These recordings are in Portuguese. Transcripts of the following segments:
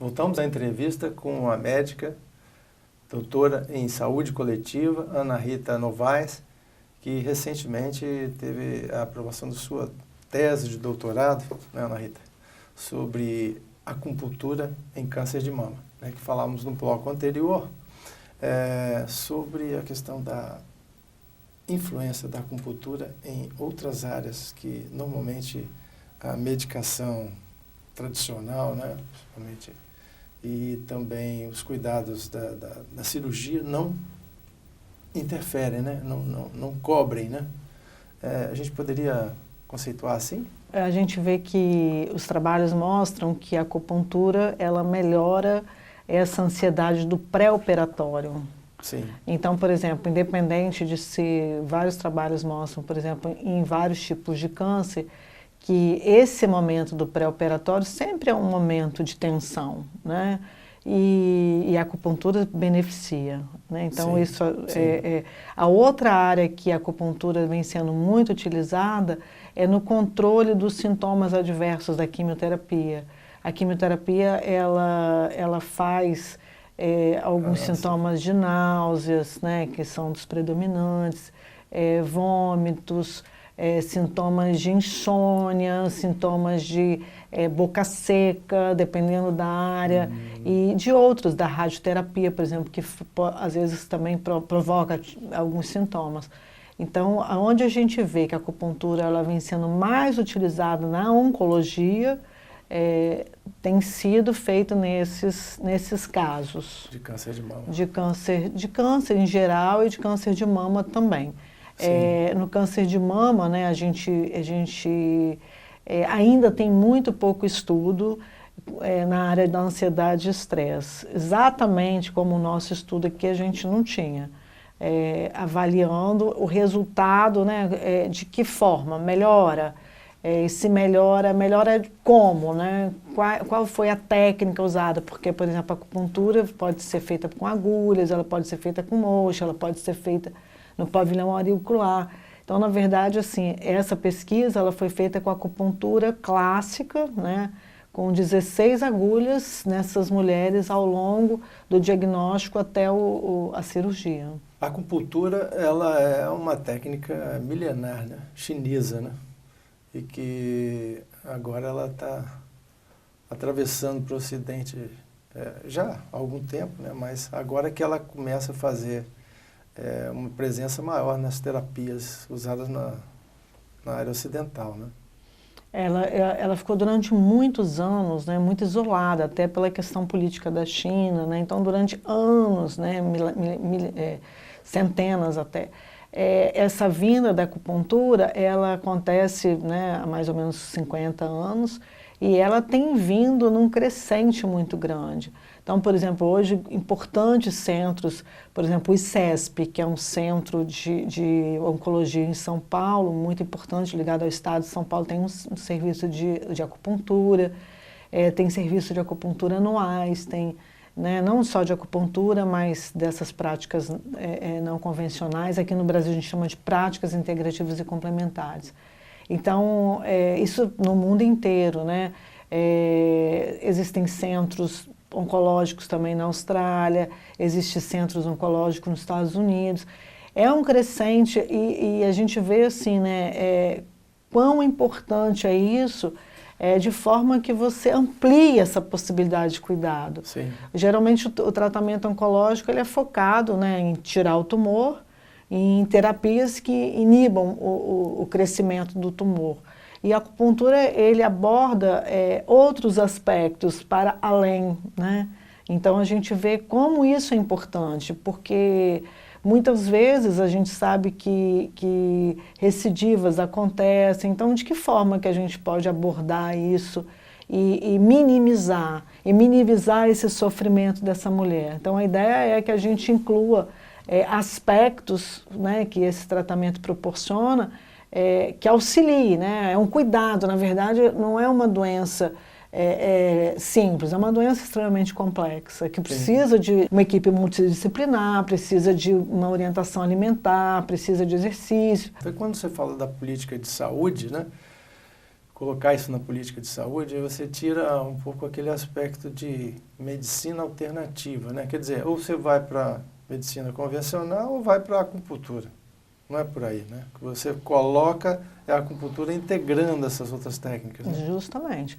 Voltamos à entrevista com a médica, doutora em saúde coletiva, Ana Rita Novaes, que recentemente teve a aprovação de sua tese de doutorado, né, Ana Rita, sobre acupuntura em câncer de mama, né, que falamos no bloco anterior, sobre a questão da influência da acupuntura em outras áreas que normalmente a medicação tradicional, né, principalmente, e também os cuidados da cirurgia não interferem, né, não cobrem, né? A gente poderia conceituar assim? A gente vê que os trabalhos mostram que a acupuntura, ela melhora essa ansiedade do pré-operatório. Sim. Então, por exemplo, independente de se vários trabalhos mostram, por exemplo, em vários tipos de câncer, que esse momento do pré-operatório sempre é um momento de tensão, né? E a acupuntura beneficia, né? Então, sim, isso sim. A outra área que a acupuntura vem sendo muito utilizada é no controle dos sintomas adversos da quimioterapia. A quimioterapia, ela faz alguns sintomas de náuseas, né, que são dos predominantes, vômitos, sintomas de insônia, sintomas de boca seca, dependendo da área, e de outros, da radioterapia, por exemplo, que às vezes também provoca alguns sintomas. Então, onde a gente vê que a acupuntura ela vem sendo mais utilizada na oncologia, tem sido feito nesses casos. De câncer de mama. De câncer em geral e de câncer de mama também. No câncer de mama, né, a gente ainda tem muito pouco estudo na área da ansiedade e estresse. Exatamente como o nosso estudo aqui a gente não tinha. Avaliando o resultado, né, de que forma melhora. E se melhora como, né? Qual foi a técnica usada? Porque, por exemplo, a acupuntura pode ser feita com agulhas, ela pode ser feita com moxa, ela pode ser feita no pavilhão auricular. Então, na verdade, assim, essa pesquisa ela foi feita com a acupuntura clássica, né? Com 16 agulhas nessas mulheres ao longo do diagnóstico até a cirurgia. A acupuntura ela é uma técnica milenar, né? Chinesa, né? E que agora ela está atravessando para o Ocidente já há algum tempo, né? Mas agora que ela começa a fazer uma presença maior nas terapias usadas na área ocidental, né? Ela ficou durante muitos anos, né, muito isolada, até pela questão política da China, né? Então, durante anos, né, centenas até, essa vinda da acupuntura, ela acontece, né, há mais ou menos 50 anos e ela tem vindo num crescente muito grande. Então, por exemplo, hoje, importantes centros, por exemplo, o ICESP, que é um centro de oncologia em São Paulo, muito importante, ligado ao estado de São Paulo, tem um serviço de acupuntura, tem serviço de acupuntura anuais, tem, né, não só de acupuntura, mas dessas práticas não convencionais. Aqui no Brasil a gente chama de práticas integrativas e complementares. Então, isso no mundo inteiro, né? Existem centros oncológicos também na Austrália, existem centros oncológicos nos Estados Unidos. É um crescente e a gente vê assim, né, quão importante é isso, de forma que você amplie essa possibilidade de cuidado. Sim. Geralmente o tratamento oncológico ele é focado, né, em tirar o tumor, em terapias que inibam o crescimento do tumor. E a acupuntura, ele aborda outros aspectos para além, né? Então, a gente vê como isso é importante, porque muitas vezes a gente sabe que recidivas acontecem. Então, de que forma que a gente pode abordar isso e minimizar esse sofrimento dessa mulher? Então, a ideia é que a gente inclua aspectos, né, que esse tratamento proporciona, que auxilie, né? É um cuidado, na verdade, não é uma doença simples, é uma doença extremamente complexa, que precisa de uma equipe multidisciplinar, precisa de uma orientação alimentar, precisa de exercício. Então, quando você fala da política de saúde, né, colocar isso na política de saúde, aí você tira um pouco aquele aspecto de medicina alternativa, né? Quer dizer, ou você vai para medicina convencional ou vai para a acupuntura. Não é por aí, né? O que você coloca é a acupuntura integrando essas outras técnicas. Né? Justamente.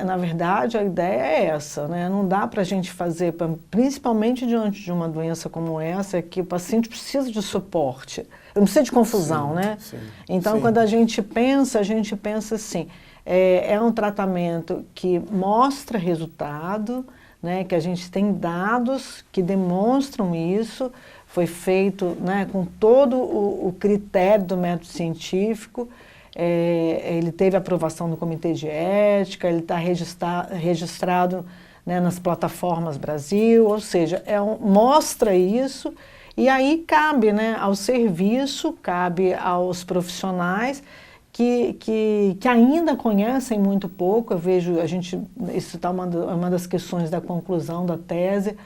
Na verdade, a ideia é essa, né? Não dá para a gente fazer, principalmente diante de uma doença como essa, que o paciente precisa de suporte, não precisa de confusão, sim, né? Sim, então, sim. quando a gente pensa assim, é um tratamento que mostra resultado, né? Que a gente tem dados que demonstram isso, foi feito, né, com todo o critério do método científico, ele teve aprovação do Comitê de Ética, ele está registrado, né, nas plataformas Brasil, ou seja, mostra isso, e aí cabe, né, ao serviço, cabe aos profissionais que ainda conhecem muito pouco. Eu vejo, isso está uma das questões da conclusão da tese,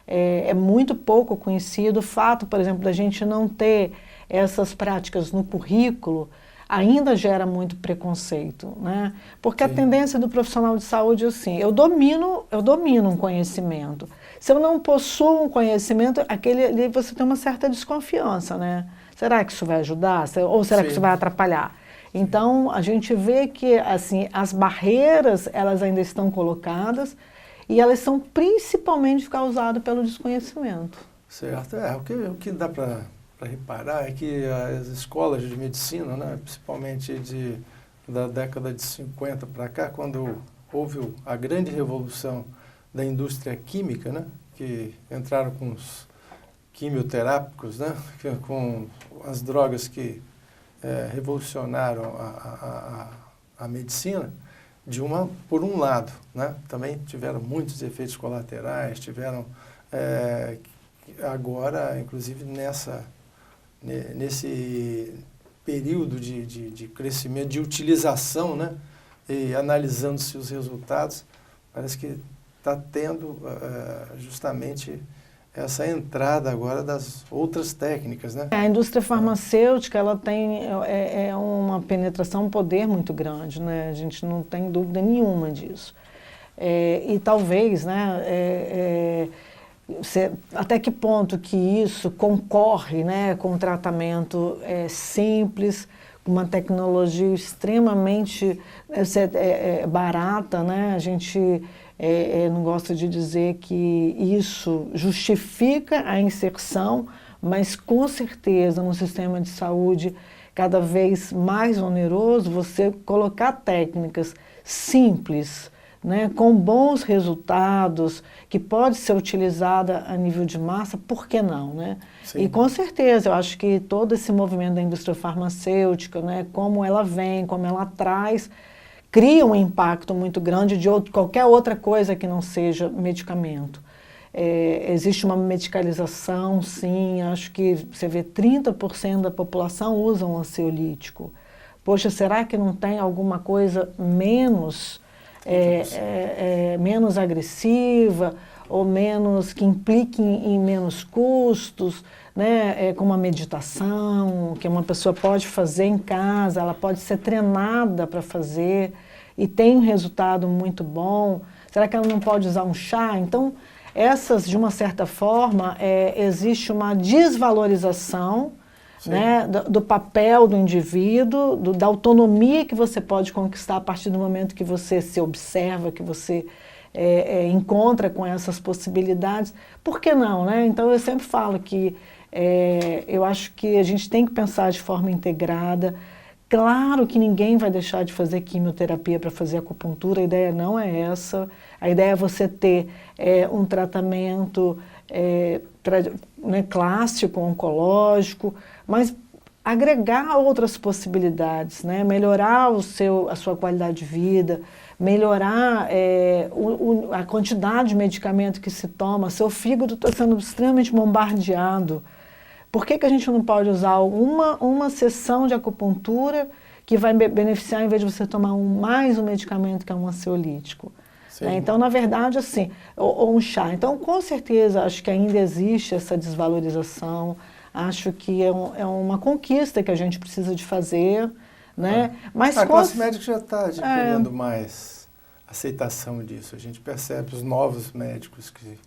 é muito pouco conhecido. O fato, por exemplo, da gente não ter essas práticas no currículo ainda gera muito preconceito, né? Porque Sim. A tendência do profissional de saúde é assim, eu domino um conhecimento. Se eu não possuo um conhecimento, ali você tem uma certa desconfiança, né? Será que isso vai ajudar? Ou será Sim. que isso vai atrapalhar? Então, a gente vê que assim, as barreiras, elas ainda estão colocadas, e elas são principalmente causadas pelo desconhecimento. Certo. O que dá para reparar é que as escolas de medicina, né, principalmente da década de 50 para cá, quando houve a grande revolução da indústria química, né, que entraram com os quimioterápicos, né, com as drogas que revolucionaram a medicina, por um lado, né? Também tiveram muitos efeitos colaterais, agora, inclusive nesse período de crescimento, de utilização, né? E analisando-se os resultados, parece que está tendo justamente essa entrada agora das outras técnicas, né? A indústria farmacêutica, ela tem uma penetração, um poder muito grande, né? A gente não tem dúvida nenhuma disso. E talvez, né, até que ponto que isso concorre, né, com um tratamento simples, com uma tecnologia extremamente barata, né? A gente não gosta de dizer que isso justifica a inserção, mas com certeza no sistema de saúde cada vez mais oneroso, você colocar técnicas simples, né, com bons resultados, que pode ser utilizada a nível de massa, por que não, né? Sim. E com certeza, eu acho que todo esse movimento da indústria farmacêutica, né, como ela vem, como ela traz, cria um impacto muito grande de qualquer outra coisa que não seja medicamento. Existe uma medicalização, sim, acho que você vê 30% da população usa um ansiolítico. Poxa, será que não tem alguma coisa menos menos agressiva ou menos que implique em menos custos, né? Como a meditação, que uma pessoa pode fazer em casa, ela pode ser treinada para fazer e tem um resultado muito bom. Será que ela não pode usar um chá? Então, de uma certa forma, existe uma desvalorização, né, do papel do indivíduo, da autonomia que você pode conquistar a partir do momento que você se observa, que você encontra com essas possibilidades. Por que não, né? Então, eu sempre falo que eu acho que a gente tem que pensar de forma integrada. Claro que ninguém vai deixar de fazer quimioterapia para fazer acupuntura, a ideia não é essa. A ideia é você ter um tratamento né, clássico, oncológico, mas agregar outras possibilidades, né? Melhorar a sua qualidade de vida, melhorar a quantidade de medicamento que se toma. Seu fígado está sendo extremamente bombardeado. Por que a gente não pode usar uma sessão de acupuntura que vai beneficiar, em vez de você tomar mais um medicamento que é um ansiolítico? Então, na verdade, assim, ou um chá. Então, com certeza, acho que ainda existe essa desvalorização. Acho que é uma conquista que a gente precisa de fazer, né? Mas a classe médica já está adquirindo mais aceitação disso. A gente percebe os novos médicos que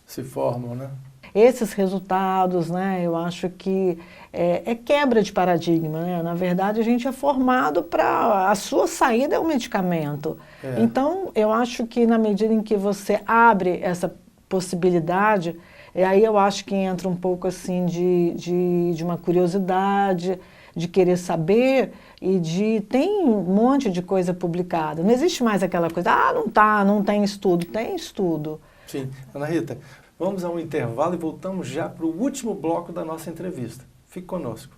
se formam, né? Esses resultados, né, eu acho que é quebra de paradigma, né? Na verdade, a gente é formado para... A sua saída é um medicamento. Então, eu acho que na medida em que você abre essa possibilidade, aí eu acho que entra um pouco assim de uma curiosidade, de querer saber e tem um monte de coisa publicada. Não existe mais aquela coisa, não tem estudo. Tem estudo. Sim. Ana Rita, vamos a um intervalo e voltamos já para o último bloco da nossa entrevista. Fique conosco.